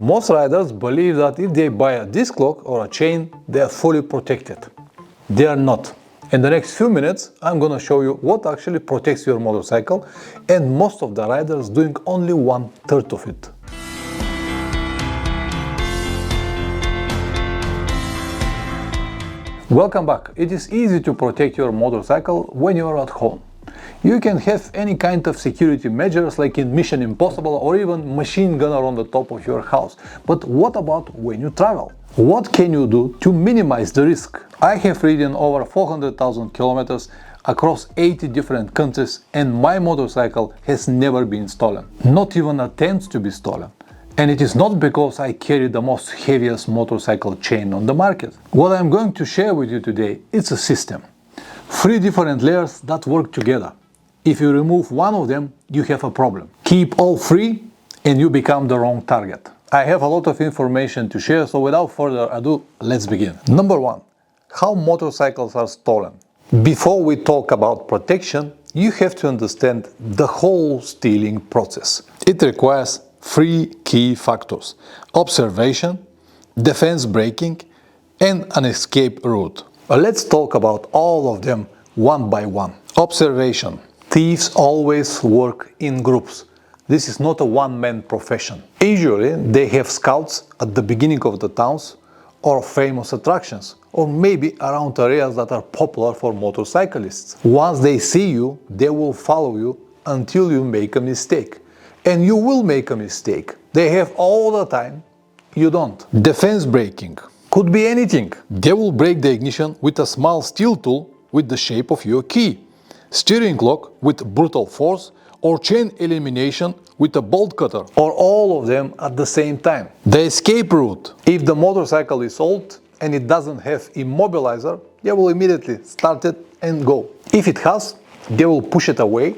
Most riders believe that if they buy a disc lock or a chain, they are fully protected. They are not. In the next few minutes, I'm gonna show you what actually protects your motorcycle, and most of the riders doing only 1/3 of it. Welcome back. It is easy to protect your motorcycle when you are at home. You can have any kind of security measures like in Mission Impossible or even machine gunner on the top of your house. But what about when you travel? What can you do to minimize the risk? I have ridden over 400,000 kilometers across 80 different countries, and my motorcycle has never been stolen. Not even attempts to be stolen. And it is not because I carry the most heaviest motorcycle chain on the market. What I'm going to share with you today is a system. 3 different layers that work together. If you remove one of them, you have a problem. Keep all 3 and you become the wrong target. I have a lot of information to share, so without further ado, let's begin. Number 1. How motorcycles are stolen. Before we talk about protection, you have to understand the whole stealing process. It requires 3 key factors: observation, defense braking, and an escape route. Let's talk about all of them one by one. Observation. Thieves always work in groups. This is not a one-man profession. Usually they have scouts at the beginning of the towns or famous attractions, or maybe around areas that are popular for motorcyclists. Once they see you, they will follow you until you make a mistake. And you will make a mistake. They have all the time, you don't. Defense braking. Could be anything. They will break the ignition with a small steel tool with the shape of your key, steering lock with brutal force, or chain elimination with a bolt cutter, or all of them at the same time. The escape route. If the motorcycle is old and it doesn't have immobilizer, they will immediately start it and go. If it has, they will push it away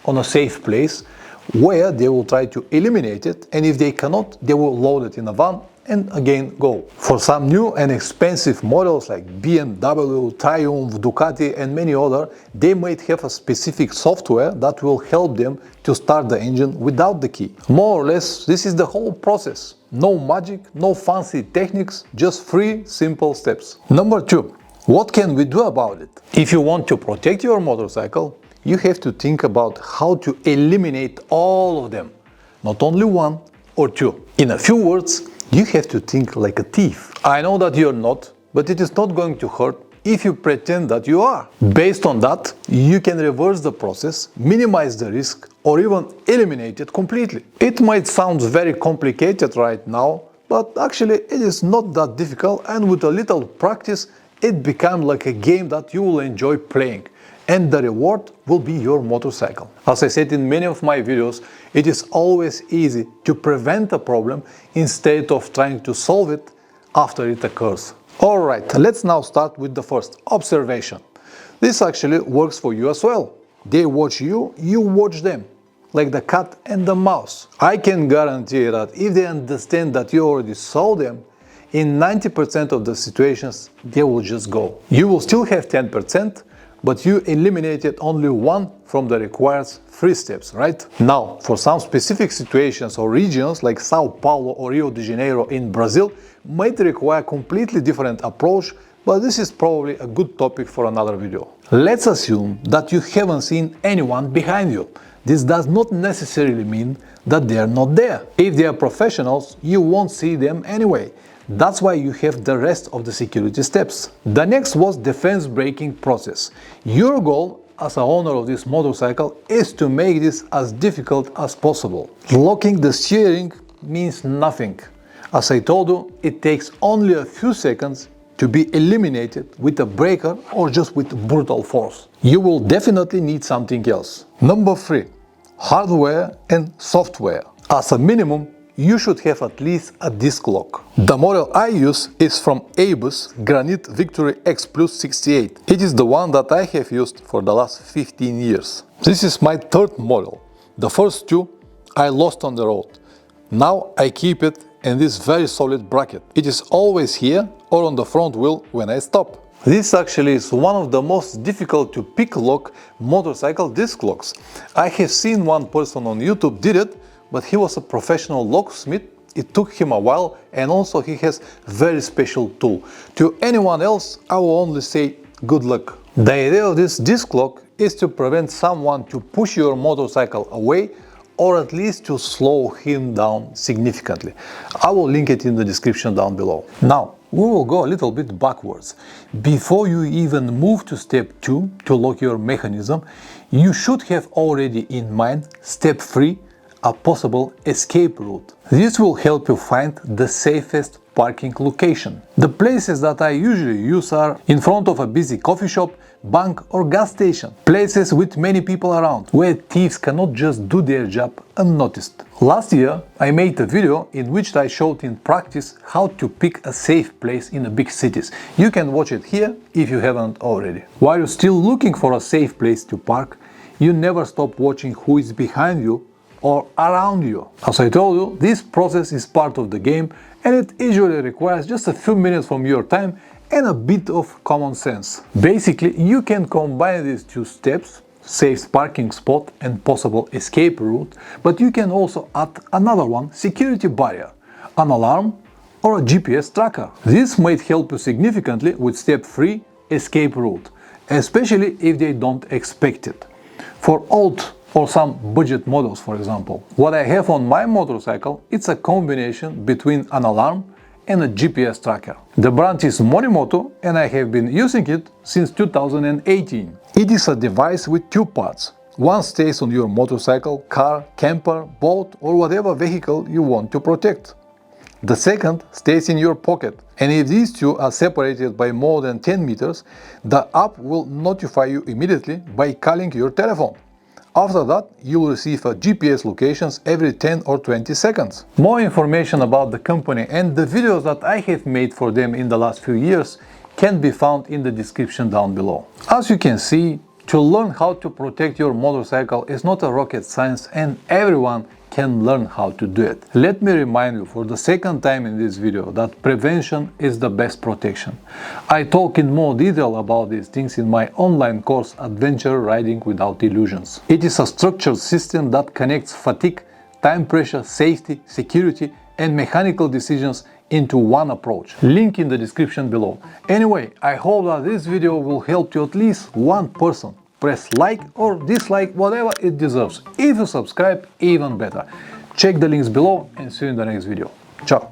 on a safe place where they will try to eliminate it, and if they cannot, they will load it in a van and again go. For some new and expensive models like BMW, Triumph, Ducati and many others, they might have a specific software that will help them to start the engine without the key. More or less, this is the whole process. No magic, no fancy techniques, just 3 simple steps. Number 2. What can we do about it? If you want to protect your motorcycle, you have to think about how to eliminate all of them, not only 1 or 2. In a few words, you have to think like a thief. I know that you're not, but it is not going to hurt if you pretend that you are. Based on that, you can reverse the process, minimize the risk, or even eliminate it completely. It might sound very complicated right now, but actually it is not that difficult, and with a little practice, it becomes like a game that you will enjoy playing. And the reward will be your motorcycle. As I said in many of my videos, it is always easy to prevent a problem instead of trying to solve it after it occurs. Alright, let's now start with the first, observation. This actually works for you as well. They watch you, you watch them, like the cat and the mouse. I can guarantee that if they understand that you already saw them, in 90% of the situations, they will just go. You will still have 10%, but you eliminated only 1 from the required 3 steps, right? Now, for some specific situations or regions like Sao Paulo or Rio de Janeiro in Brazil, might require a completely different approach, but this is probably a good topic for another video. Let's assume that you haven't seen anyone behind you. This does not necessarily mean that they are not there. If they are professionals, you won't see them anyway. That's why you have the rest of the security steps. The next was defense braking process. Your goal as a owner of this motorcycle is to make this as difficult as possible. Locking the steering means nothing. As I told you, it takes only a few seconds to be eliminated with a breaker or just with brutal force. You will definitely need something else. Number 3. Hardware and software. As a minimum, you should have at least a disc lock. The model I use is from ABUS Granit Victory X Plus 68. It is the one that I have used for the last 15 years. This is my 3rd model. The first 2 I lost on the road. Now I keep it in this very solid bracket. It is always here or on the front wheel when I stop. This actually is one of the most difficult to pick lock motorcycle disc locks. I have seen one person on YouTube did it, but he was a professional locksmith it took him a while, and also he has very special tool. To anyone else, I will only say good luck. The idea of this disc lock is to prevent someone to push your motorcycle away, or at least to slow him down significantly. I will link it in the description down below. Now, we will go a little bit backwards. Before you even move to step 2 to lock your mechanism, you should have already in mind step 3, a possible escape route. This will help you find the safest parking location. The places that I usually use are in front of a busy coffee shop, bank or gas station. Places with many people around, where thieves cannot just do their job unnoticed. Last year I made a video in which I showed in practice how to pick a safe place in the big cities. You can watch it here if you haven't already. While you're still looking for a safe place to park, you never stop watching who is behind you or around you. As I told you, this process is part of the game, and it usually requires just a few minutes from your time and a bit of common sense. Basically, you can combine these two steps, safe parking spot and possible escape route, but you can also add another one, security barrier, an alarm or a GPS tracker. This might help you significantly with step 3, escape route, especially if they don't expect it. For old or some budget models, for example. What I have on my motorcycle, it's a combination between an alarm and a GPS tracker. The brand is Morimoto, and I have been using it since 2018. It is a device with two parts. One stays on your motorcycle, car, camper, boat or whatever vehicle you want to protect. The second stays in your pocket, and if these two are separated by more than 10 meters, the app will notify you immediately by calling your telephone. After that, you will receive a GPS locations every 10 or 20 seconds. More information about the company and the videos that I have made for them in the last few years can be found in the description down below. As you can see, to learn how to protect your motorcycle is not a rocket science, and everyone can learn how to do it. Let me remind you for the second time in this video that prevention is the best protection. I talk in more detail about these things in my online course Adventure Riding Without Illusions. It is a structured system that connects fatigue, time pressure, safety, security and mechanical decisions into one approach. Link in the description below. Anyway, I hope that this video will help to at least one person. Press like or dislike, whatever it deserves. If you subscribe, even better. Check the links below and see you in the next video. Ciao!